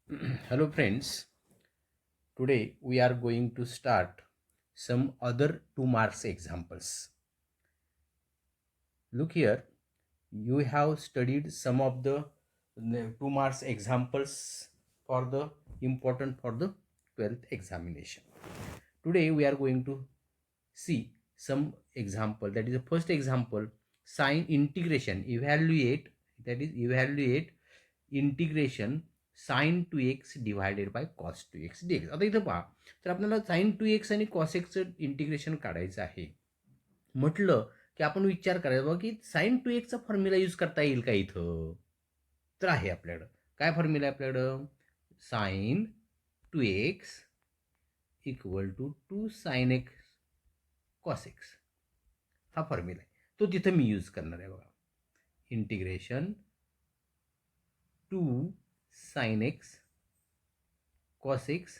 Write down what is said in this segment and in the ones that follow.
Hello friends, today we are going to start some other 2 marks examples. Look here, you have studied some of the 2 marks examples for the important for the 12th examination. Today we are going to see some example, that is the first example, sign integration, evaluate integration sign two x divided by cos two x D x. आता इथं पहा, तर आपल्याला sign two x आणि cos एक्सचं integration काढायचं आहे. म्हटलं की आपण विचार करायचा बघा की साइन टू एक्सचा फॉर्म्युला यूज करता येईल का इथं. तर आहे आपल्याकडं. काय फॉर्म्युला आहे आपल्याकडं? Sine two x equal to 2 sine x cos x हा फॉर्म्युला आहे. तो तिथं मी यूज करणार आहे बघा. Integration 2 sine x cos x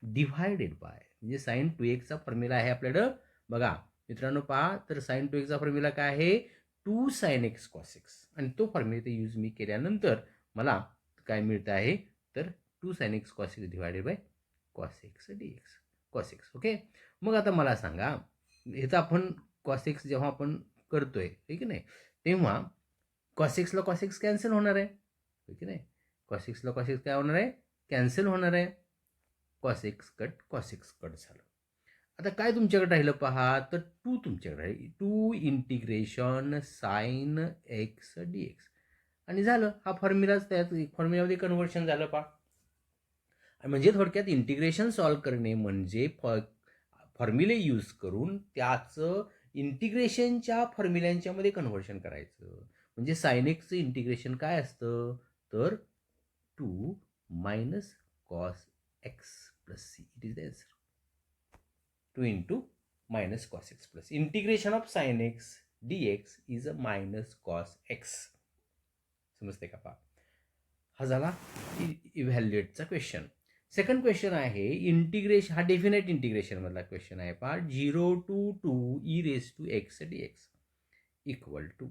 divided by, म्हणजे साइन टू एक्सचा फॉर्म्युला आहे आपल्याकडं. बघा मित्रांनो, पहा, तर साइन टू एक्सचा फॉर्म्युला काय आहे? 2 साइन एक्स कॉस एक्स. आणि तो फॉर्म्युला यूज मी केल्यानंतर मला काय मिळतं आहे? तर 2 sine x cos x divided by cos x D x. Cos x. Okay. मग आता मला सांगा, ह्याचं आपण कॉस एक्स जेव्हा आपण करतोय, ठीक आहे नाही, तेव्हा कॉस एक्सला कॉस एक्स कॅन्सल होणार आहे, ठीक आहे नाही. कॉस एक्सला कॉस एक्स काय होणार आहे? कॅन्सल होणार आहे. कॉस एक्स कट झालं. आता काय तुमच्याकडे राहिलं पहा, तर 2 तुमच्याकडे राहील. 2 integration sine x D x. आणि झालं, हा फॉर्म्युलाच त्यात फॉर्म्युलामध्ये कन्व्हर्शन झालं पहा. म्हणजे थोडक्यात इंटिग्रेशन सॉल्व्ह करणे म्हणजे फॉर्म्युले यूज करून त्याचं इंटिग्रेशनच्या फॉर्म्युल्यांच्या मध्ये कन्व्हर्शन करायचं. म्हणजे साइन एक्सचं इंटिग्रेशन काय असतं? तर 2 minus cos x plus C. It is the answer. 2 into minus cos x plus integration of sin x dx is a minus cos x. समजते का पहा? हा झाला इव्हॅल्युएटचा क्वेश्चन. सेकंड क्वेश्चन आहे इंटिग्रेशन, हा डेफिनेट इंटिग्रेशन मधला क्वेश्चन आहे पहा. 0 to 2 e raised to x dx equal to,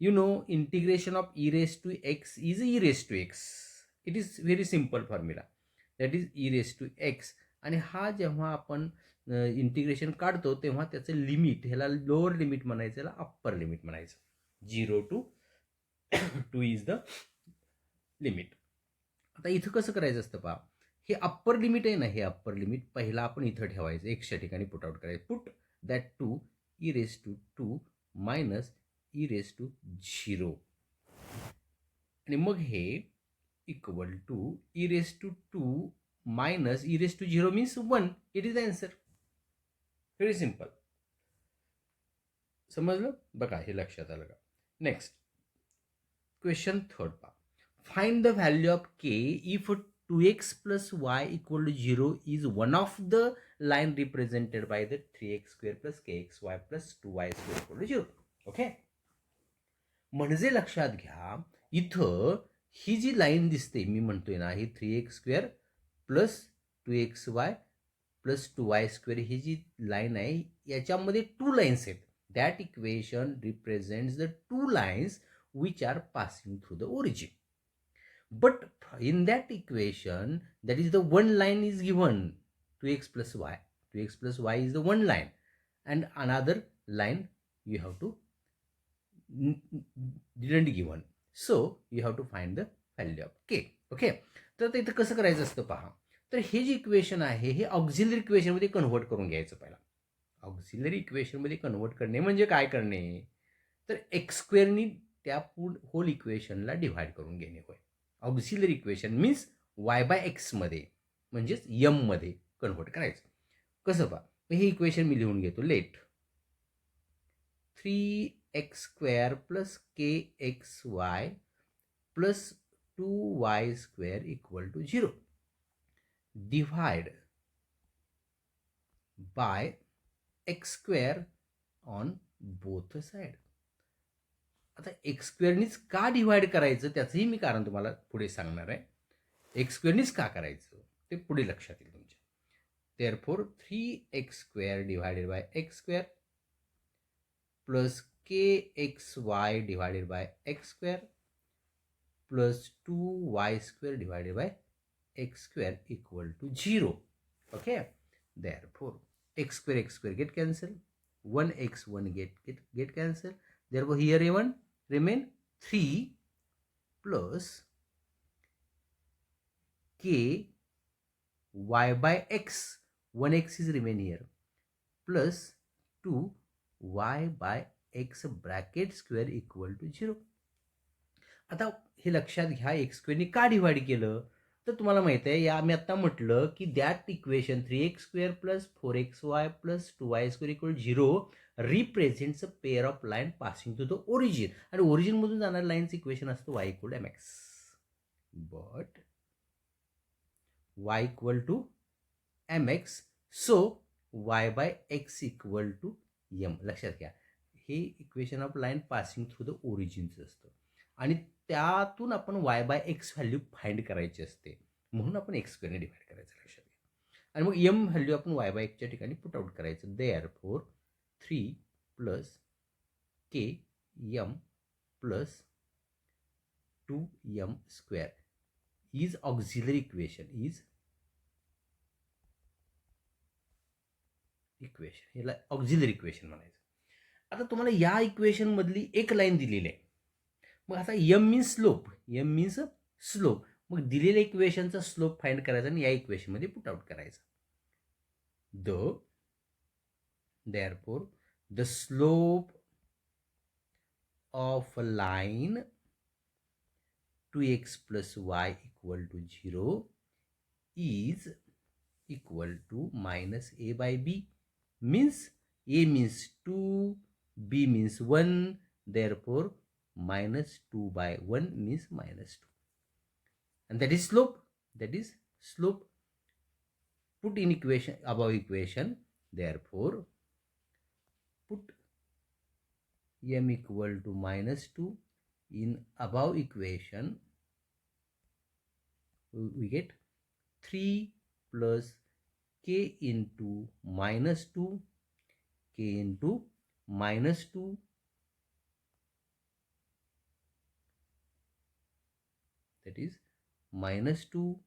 you know, integration of e raised to x is e raised to x. It is very simple formula, that is e raised to x. आणि हा जेव्हा आपण integration काढतो तेव्हा त्याचं limit, ह्याला lower limit म्हणायचं, ह्याला अप्पर लिमिट म्हणायचं. 0 to 2 इज द लिमिट. आता इथं कसं करायचं असतं पहा, हे अप्पर लिमिट आहे ना, हे अप्पर लिमिट पहिला आपण इथं ठेवायचं, एक्सच्या ठिकाणी पुट आउट करायचं. Put that to e raise to 2 minus e raise to 0. आणि मग हे equal to e raise to 2 minus e raise to 0 means 1. It is the answer. Very simple. समजलं बघा, हे लक्षात आलं का? नेक्स्ट क्वेश्चन थर्ड पहा. Find the value of k if 2x plus y equal to 0 is one of the line represented by the 3x square plus kxy plus 2y square equal to 0. Okay. म्हणजे लक्षात घ्या, इथं ही जी line दिसते, मी म्हणतोय ना, ही 3x square plus 2xy plus 2y square, ही जी लाईन आहे याच्यामध्ये 2 लाईन्स आहेत. That equation represents the 2 lines which are passing through the origin. But in that equation, that is the one line is given, 2x plus y. 2x plus y is the one line, and another line you have to didn't given. So you have to find the value of k. Okay. तर इथं कसं करायचं असतं पहा. तर हे जे equation आहे हे ऑक्झिलरी इक्वेशन मध्ये कन्व्हर्ट करून घ्यायचं पहिला. ऑक्झिलरी इक्वेशन मध्ये कन्व्हर्ट करणे म्हणजे काय करणे? तर एक्स स्क्वेअरनी त्या होल इक्वेशनला डिव्हाइड करून घेणे होय. Auxiliary equation means y by x मध्ये, म्हणजेच यम मध्ये कन्व्हर्ट करायचं. कसं पहा, हे इक्वेशन मी लिहून घेतो. Let 3x square plus k x y plus 2y square equal to 0 divide by x square on both side. आता एक्स स्क्वेअरनीच का डिव्हाइड करायचं त्याचंही मी कारण तुम्हाला पुढे सांगणार आहे. एक्स स्क्वेअरनीच का करायचं ते पुढे लक्षात येईल तुमच्या. Therefore 3x square divided by x square plus k x Y divided by x square plus 2y square divided by x square equal to 0. Okay, therefore x square get cancelled, 1x 1 get cancelled, therefore here even remain 3 plus k y by x, 1x is remain here, plus 2 y by x bracket square equal to 0. आता हे लक्षात घ्या, x स्क्वेअरने का divide केलं, तर तुम्हाला माहित आहे, या मी आता म्हटलं की that equation 3x square plus 4xy plus 2y square equal 0 represents a pair of line passing to the origin, आणि ओरिजिन मधून जाणाऱ्या लाईनचं इक्वेशन असतं y equal to mx, but y equal to mx, so y by x equal to m. लक्षात घ्या, हे equation of line passing through the ओरिजिनचं असतं, आणि त्यातून आपण y by x value find करायची असते, म्हणून आपण एक्स स्क्वेअरने डिवाइड करायचं, लक्षात घ्या. आणि मग m व्हॅल्यू आपण y बाय एक्सच्या ठिकाणी पुट आउट करायचं. Therefore 3 plus K m plus 2m square is auxiliary equation, याला ऑक्झिलरी इक्वेशन म्हणायचं. आता तुम्हाला या इक्वेशन मधली एक लाईन दिलेली आहे, मग आता m मीन्स स्लोप, मग दिलेल्या इक्वेशनचा स्लोप फाइंड करायचा आणि या इक्वेशन मध्ये पुट आउट करायचा. therefore the slope of a line 2x plus y equal to 0 is equal to minus a by b, means a means 2, b means 1, therefore minus 2 by 1 means minus 2, and that is slope. Put in equation, above equation, therefore put m equal to minus 2 in above equation, we get 3 plus k into minus 2, k into minus 2, that is minus 2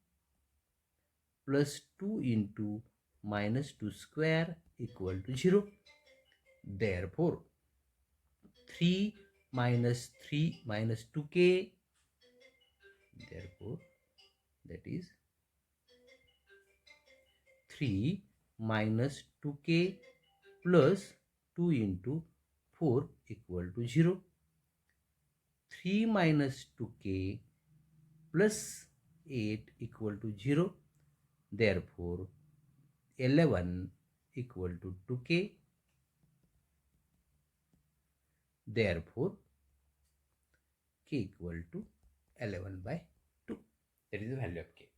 plus 2 into minus 2 square equal to 0. Therefore 3 minus 3 minus 2k, therefore that is 3 minus 2k plus 2 into 4 equal to 0. 3 minus 2k plus 8 equal to 0. Therefore 11 equal to 2k. Therefore k equal to 11 by 2. That is the value of k.